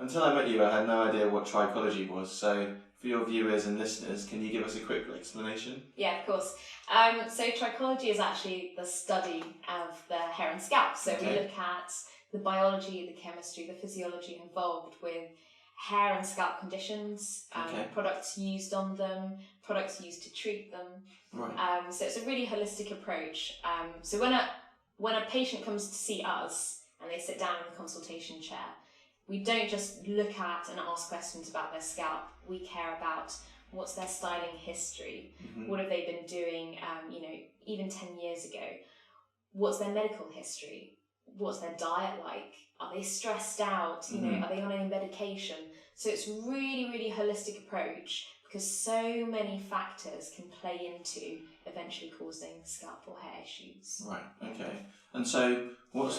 Until I met you, I had no idea what trichology was. So, for your viewers and listeners, can you give us a quick explanation? Yeah, of course. So trichology is actually the study of the hair and scalp. So we look at the biology, the chemistry, the physiology involved with hair and scalp conditions, products used on them, products used to treat them. Right. So it's a really holistic approach. So when a patient comes to see us and they sit down in the consultation chair, we don't just look at and ask questions about their scalp. We care about what's their styling history, what have they been doing, even 10 years ago, what's their medical history, what's their diet like, are they stressed out, are they on any medication? So it's really, really holistic approach because so many factors can play into eventually causing scalp or hair issues. Right, okay. And so what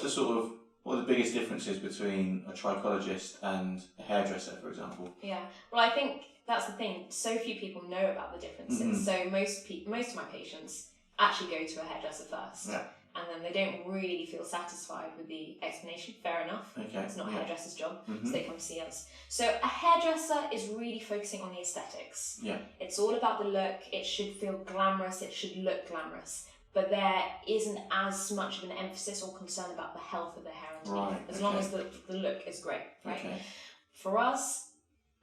are the biggest differences between a trichologist and a hairdresser, for example? Yeah, well, I think that's the thing. So few people know about the differences. So most of my patients actually go to a hairdresser first. Yeah. And then they don't really feel satisfied with the explanation. Fair enough. Okay. It's not a hairdresser's job, so they come to see us. So a hairdresser is really focusing on the aesthetics. Yeah. It's all about the look. It should feel glamorous. It should look glamorous. But there isn't as much of an emphasis or concern about the health of the hair and teeth, as long as the look is great, right? Okay. For us,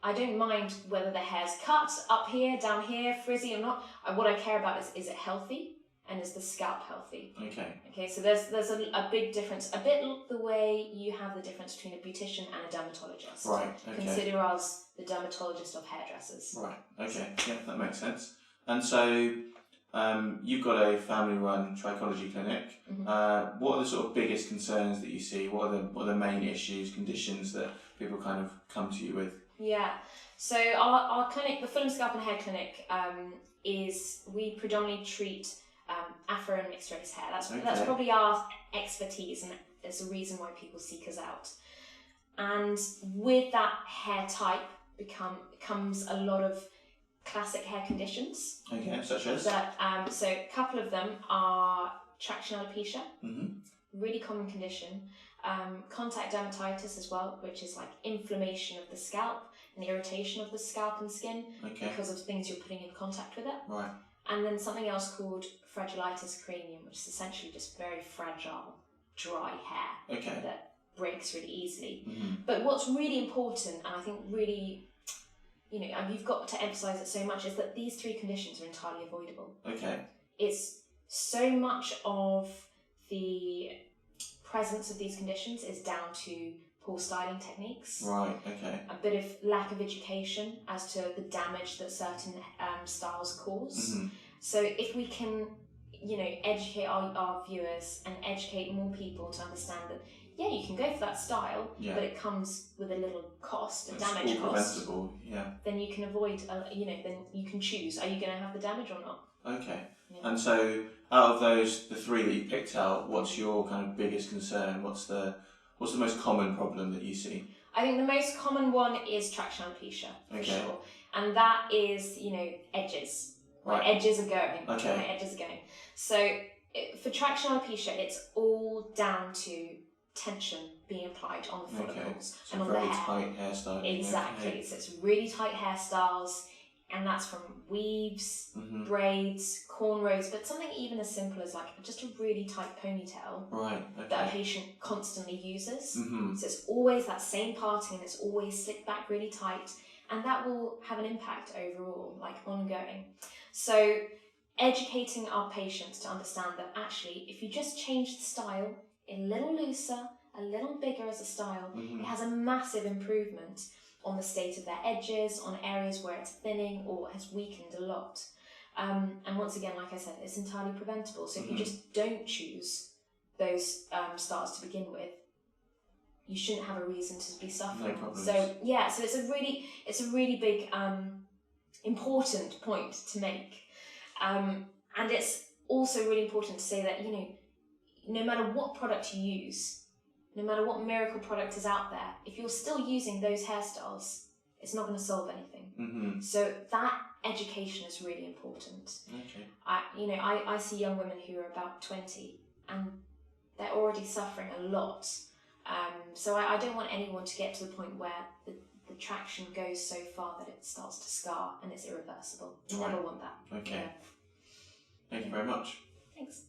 I don't mind whether the hair's cut up here, down here, frizzy or not. What I care about is it healthy? And is the scalp healthy? Okay. So there's a big difference, a bit the way you have the difference between a beautician and a dermatologist. Right. Okay. Consider us the dermatologist of hairdressers. Right. Okay. Yeah, that makes sense. And so you've got a family-run trichology clinic. What are the sort of biggest concerns that you see? What are the main issues, conditions that people kind of come to you with? Yeah. So our clinic, the Fulham Scalp and Hair Clinic, we predominantly treat Afro and mixed race hair. That's probably our expertise, and there's a reason why people seek us out. And with that hair type comes a lot of classic hair conditions. Okay, such as? So a couple of them are traction alopecia, really common condition. Contact dermatitis as well, which is like inflammation of the scalp and irritation of the scalp and skin because of things you're putting in contact with it. Right. And then something else called fragilitis cranium, which is essentially just very fragile, dry hair that breaks really easily. But what's really important, and I think really, and you've got to emphasise it so much, is that these three conditions are entirely avoidable. Okay. It's so much of the presence of these conditions is down to poor styling techniques. Right, okay. A bit of lack of education as to the damage that certain styles cause. So if we can, educate our viewers and educate more people to understand that, you can go for that style, but it comes with a little cost, a damage cost. Then you can avoid, then you can choose, are you going to have the damage or not? Okay. Yeah. And so out of the three that you picked out, what's your kind of biggest concern? What's the most common problem that you see? I think the most common one is traction alopecia, for sure. And that is, edges. Right. Edges are going. Okay. Edges are going. So for traction alopecia, it's all down to tension being applied on the follicles and on the hair. Very tight hairstyling. Exactly. So it's really tight hairstyles, and that's from weaves, braids, cornrows, but something even as simple as like just a really tight ponytail that a patient constantly uses. So it's always that same parting and it's always slicked back really tight, and that will have an impact overall, like ongoing. So educating our patients to understand that actually if you just change the style a little looser, a little bigger as a style, it has a massive improvement on the state of their edges, on areas where it's thinning or has weakened a lot. And once again, like I said, it's entirely preventable. So if you just don't choose those styles to begin with, you shouldn't have a reason to be suffering. No problems. So so it's a really big important point to make. And it's also really important to say that, no matter what product you use, no matter what miracle product is out there, if you're still using those hairstyles, it's not going to solve anything. So that education is really important. Okay. I see young women who are about 20 and they're already suffering a lot So I don't want anyone to get to the point where the traction goes so far that it starts to scar and it's irreversible. You never want that. Okay. Thank you very much. Thanks.